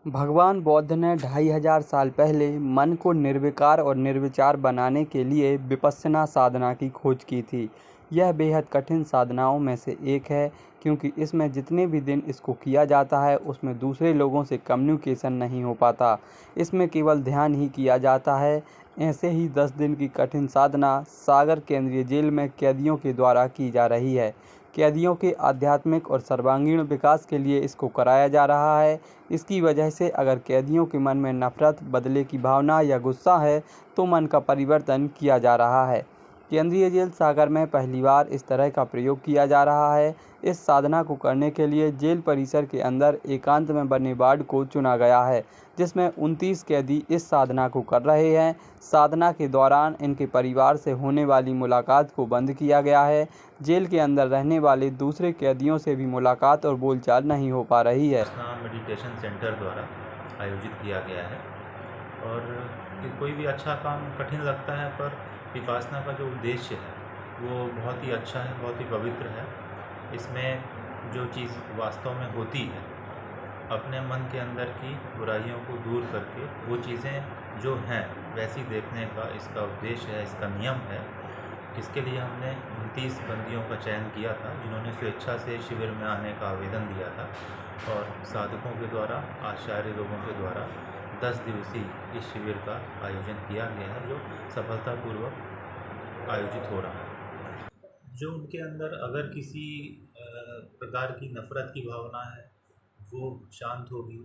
भगवान बौद्ध ने 2500 साल पहले मन को निर्विकार और निर्विचार बनाने के लिए विपश्यना साधना की खोज की थी। यह बेहद कठिन साधनाओं में से एक है, क्योंकि इसमें जितने भी दिन इसको किया जाता है उसमें दूसरे लोगों से कम्युनिकेशन नहीं हो पाता। इसमें केवल ध्यान ही किया जाता है। ऐसे ही 10 दिन की कठिन साधना सागर केंद्रीय जेल में कैदियों के द्वारा की जा रही है। कैदियों के आध्यात्मिक और सर्वांगीण विकास के लिए इसको कराया जा रहा है। इसकी वजह से अगर कैदियों के मन में नफरत, बदले की भावना या गुस्सा है तो मन का परिवर्तन किया जा रहा है। केंद्रीय जेल सागर में पहली बार इस तरह का प्रयोग किया जा रहा है। इस साधना को करने के लिए जेल परिसर के अंदर एकांत में बने वार्ड को चुना गया है, जिसमें 29 कैदी इस साधना को कर रहे हैं। साधना के दौरान इनके परिवार से होने वाली मुलाकात को बंद किया गया है। जेल के अंदर रहने वाले दूसरे कैदियों से भी मुलाकात और बोलचाल नहीं हो पा रही है। मेडिटेशन सेंटर द्वारा आयोजित किया गया है और कोई भी अच्छा काम कठिन लगता है, पर विपासना का जो उद्देश्य है वो बहुत ही अच्छा है, बहुत ही पवित्र है। इसमें जो चीज़ वास्तव में होती है, अपने मन के अंदर की बुराइयों को दूर करके वो चीज़ें जो हैं वैसी देखने का इसका उद्देश्य है, इसका नियम है। इसके लिए हमने 29 बंदियों का चयन किया था, जिन्होंने स्वेच्छा से शिविर में आने का आवेदन दिया था और साधकों के द्वारा, आचार्य लोगों के द्वारा 10 दिवसीय इस शिविर का आयोजन किया गया है, जो सफलतापूर्वक आयोजित हो रहा है। जो उनके अंदर अगर किसी प्रकार की नफ़रत की भावना है वो शांत होगी,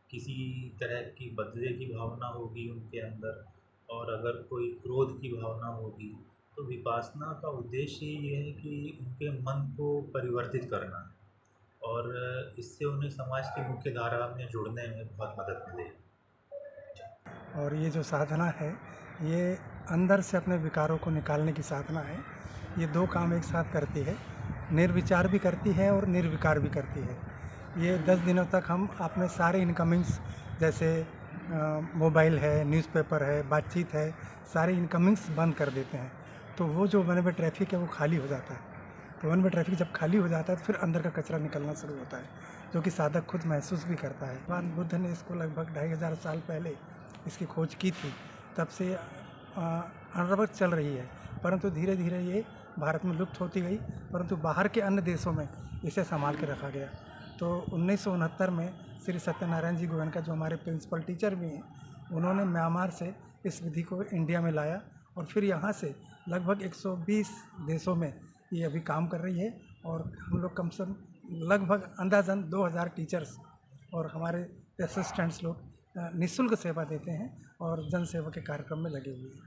किसी तरह की बदले की भावना होगी उनके अंदर, और अगर कोई क्रोध की भावना होगी, तो विपासना का उद्देश्य ये है कि उनके मन को परिवर्तित करना है और इससे उन्हें समाज की मुख्य धारा में जुड़ने में बहुत मदद मिलेगी। और ये जो साधना है ये अंदर से अपने विकारों को निकालने की साधना है। ये दो काम एक साथ करती है, निर्विचार भी करती है और निर्विकार भी करती है। ये 10 दिनों तक हम अपने सारे इनकमिंग्स, जैसे मोबाइल है, न्यूज़पेपर है, बातचीत है, सारे इनकमिंग्स बंद कर देते हैं। तो वो जो वन वे ट्रैफिक है वो खाली हो जाता है। तो वन वे ट्रैफिक जब खाली हो जाता है तो फिर अंदर का कचरा निकलना शुरू होता है, जो कि साधक खुद महसूस भी करता है। भगवान बुद्ध ने इसको लगभग 2500 साल पहले इसकी खोज की थी, तब से अनवरत चल रही है। परंतु धीरे धीरे ये भारत में लुप्त होती गई, परंतु बाहर के अन्य देशों में इसे संभाल के रखा गया। तो 1969 में श्री सत्यनारायण जी गोयनका, जो हमारे प्रिंसिपल टीचर भी हैं, उन्होंने म्यांमार से इस विधि को इंडिया में लाया और फिर यहाँ से लगभग 120 देशों में ये अभी काम कर रही है। और हम लोग कम से कम लगभग अंदाज़न 2000 टीचर्स और हमारे असिस्टेंट्स लोग निःशुल्क सेवा देते हैं और जन सेवा के कार्यक्रम में लगे हुए हैं।